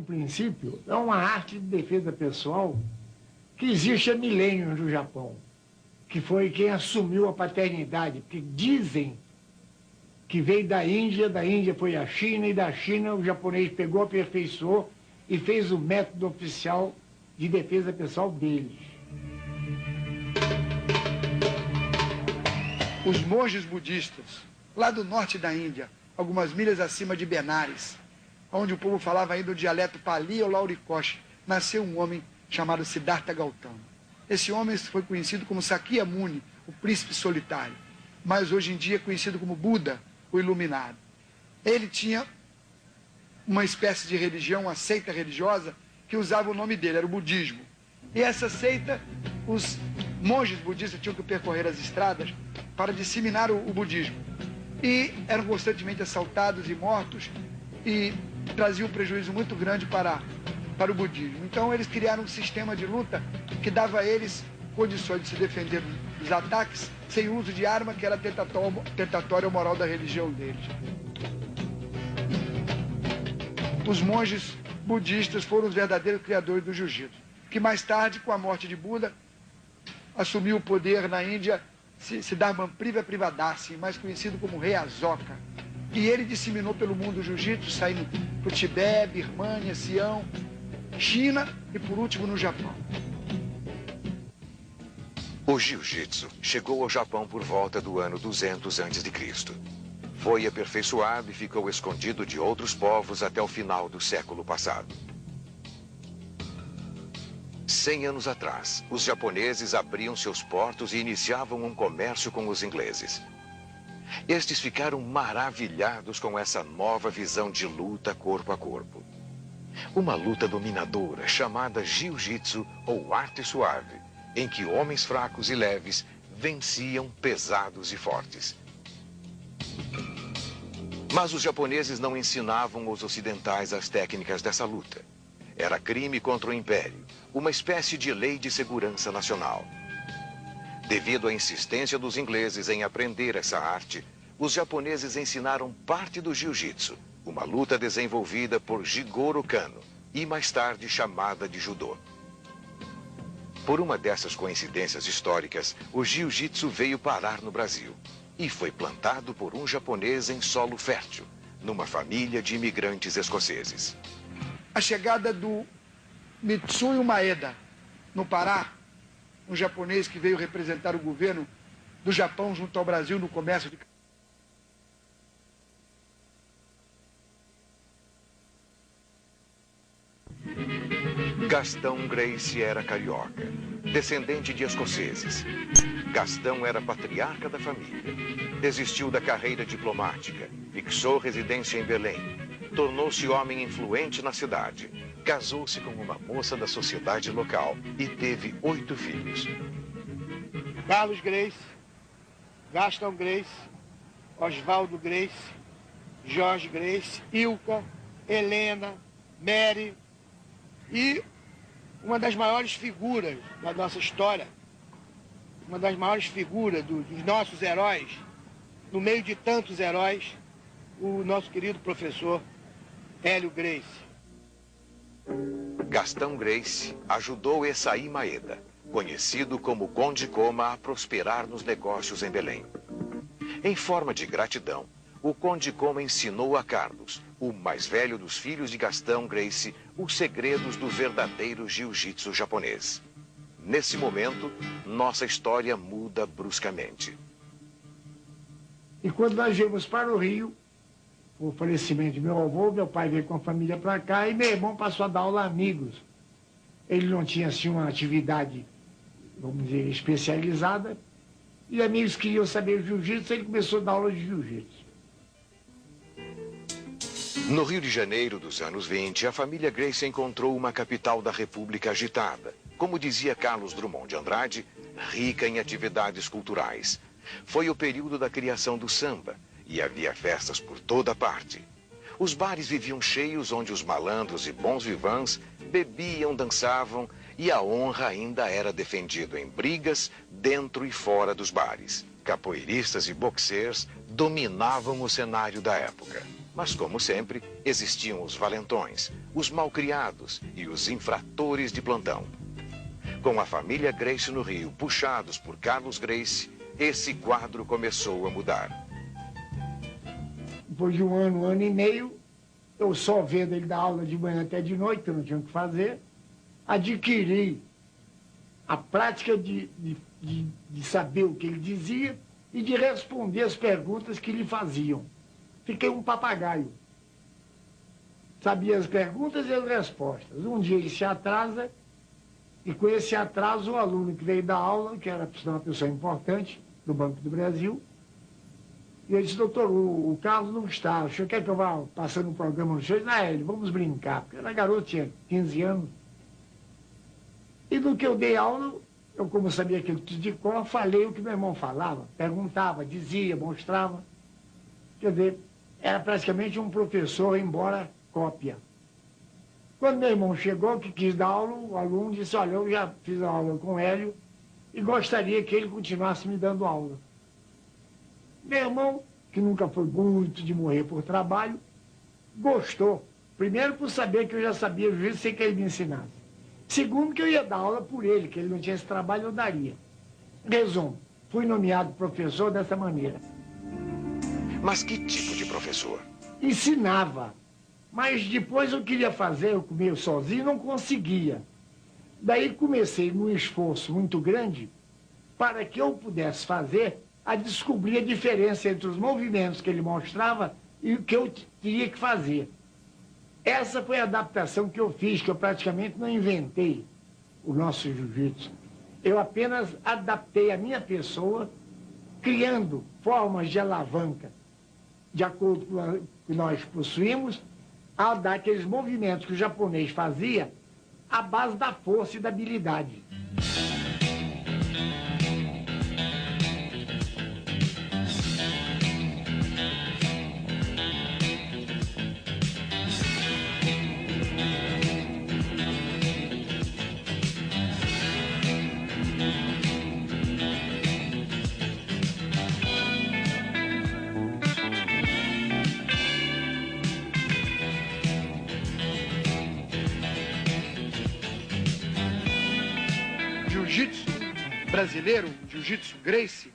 em princípio, é uma arte de defesa pessoal que existe há milênios no Japão, que foi quem assumiu a paternidade, porque dizem que veio da Índia foi à China, e da China o japonês pegou, aperfeiçoou e fez o método oficial de defesa pessoal deles. Os monges budistas, lá do norte da Índia, algumas milhas acima de Benares, onde o povo falava ainda o dialeto Pali ou Laurikosh, nasceu um homem chamado Siddhartha Gautama. Esse homem foi conhecido como Sakyamuni, o príncipe solitário, mas hoje em dia é conhecido como Buda, o iluminado. Ele tinha uma espécie de religião, uma seita religiosa, que usava o nome dele, era o budismo. E essa seita, os monges budistas tinham que percorrer as estradas para disseminar o budismo. E eram constantemente assaltados e mortos, e traziam um prejuízo muito grande para o budismo. Então eles criaram um sistema de luta que dava a eles condições de se defender dos ataques sem uso de arma, que era tentatória ou moral da religião deles. Os monges budistas foram os verdadeiros criadores do jiu-jitsu, que mais tarde, com a morte de Buda, assumiu o poder na Índia Siddhartha Privadasi, mais conhecido como Rei Asoka. E ele disseminou pelo mundo o jiu-jitsu, saindo para o Tibete, Birmânia, Sião, China e, por último, no Japão. O jiu-jitsu chegou ao Japão por volta do ano 200 a.C. Foi aperfeiçoado e ficou escondido de outros povos até o final do século passado. 100 anos atrás, os japoneses abriam seus portos e iniciavam um comércio com os ingleses. Estes ficaram maravilhados com essa nova visão de luta corpo a corpo. Uma luta dominadora chamada jiu-jitsu ou arte suave, em que homens fracos e leves venciam pesados e fortes. Mas os japoneses não ensinavam aos ocidentais as técnicas dessa luta. Era crime contra o Império, uma espécie de lei de segurança nacional. Devido à insistência dos ingleses em aprender essa arte, os japoneses ensinaram parte do jiu-jitsu, uma luta desenvolvida por Jigoro Kano e mais tarde chamada de judô. Por uma dessas coincidências históricas, o jiu-jitsu veio parar no Brasil e foi plantado por um japonês em solo fértil, numa família de imigrantes escoceses. A chegada do Mitsuyo Maeda, no Pará, um japonês que veio representar o governo do Japão junto ao Brasil no comércio de... Gastão Gracie era carioca, descendente de escoceses. Gastão era patriarca da família. Desistiu da carreira diplomática, fixou residência em Belém, tornou-se homem influente na cidade, casou-se com uma moça da sociedade local e teve 8 filhos. Carlos Gracie, Gastão Gracie, Oswaldo Gracie, Jorge Gracie, Ilka, Helena, Mary e uma das maiores figuras da nossa história, uma das maiores figuras dos nossos heróis, no meio de tantos heróis, o nosso querido professor Hélio Gracie. Gastão Gracie ajudou Essaí Maeda, conhecido como Conde Coma, a prosperar nos negócios em Belém. Em forma de gratidão, o Conde Coma ensinou a Carlos, o mais velho dos filhos de Gastão Gracie, os segredos do verdadeiro jiu-jitsu japonês. Nesse momento, nossa história muda bruscamente. E quando nós viemos para o Rio, o falecimento de meu avô, meu pai veio com a família para cá e meu irmão passou a dar aula a amigos. Ele não tinha, assim, uma atividade, vamos dizer, especializada, e amigos queriam saber jiu-jitsu, ele começou a dar aula de jiu-jitsu. No Rio de Janeiro dos anos 20, a família Gracie encontrou uma capital da República agitada, como dizia Carlos Drummond de Andrade, rica em atividades culturais. Foi o período da criação do samba, e havia festas por toda parte. Os bares viviam cheios, onde os malandros e bons vivãs bebiam, dançavam, e a honra ainda era defendida em brigas dentro e fora dos bares. Capoeiristas e boxers dominavam o cenário da época. Mas, como sempre, existiam os valentões, os malcriados e os infratores de plantão. Com a família Gracie no Rio, puxados por Carlos Gracie, esse quadro começou a mudar. Depois de um ano e meio, eu só vendo ele dar aula de manhã até de noite, eu não tinha o que fazer, adquiri a prática de saber o que ele dizia e de responder as perguntas que lhe faziam. Fiquei um papagaio. Sabia as perguntas e as respostas. Um dia ele se atrasa, e com esse atraso o aluno que veio dar aula, que era uma pessoa importante do Banco do Brasil, e ele disse: doutor, o Carlos não está, o senhor quer que eu vá passando um programa no senhor? Ele, vamos brincar, porque era garoto, tinha 15 anos. E do que eu dei aula, eu, como sabia aquilo tudo de cor, falei o que meu irmão falava, perguntava, dizia, mostrava. Quer dizer, era praticamente um professor, embora cópia. Quando meu irmão chegou, que quis dar aula, o aluno disse: olha, eu já fiz a aula com o Hélio e gostaria que ele continuasse me dando aula. Meu irmão, que nunca foi muito de morrer por trabalho, gostou. Primeiro, por saber que eu já sabia jiu-jitsu sem que ele me ensinasse. Segundo, que eu ia dar aula por ele, que ele não tinha esse trabalho, eu daria. Resumo, fui nomeado professor dessa maneira. Mas que tipo de professor? Ensinava. Mas depois eu queria fazer, eu comia sozinho e não conseguia. Daí comecei num esforço muito grande para que eu pudesse fazer a descobrir a diferença entre os movimentos que ele mostrava e o que eu teria que fazer. Essa foi a adaptação que eu fiz, que eu praticamente não inventei o nosso jiu-jitsu. Eu apenas adaptei a minha pessoa, criando formas de alavanca, de acordo com o que nós possuímos, a dar aqueles movimentos que o japonês fazia à base da força e da habilidade. Jiu-jitsu brasileiro, jiu-jitsu Gracie,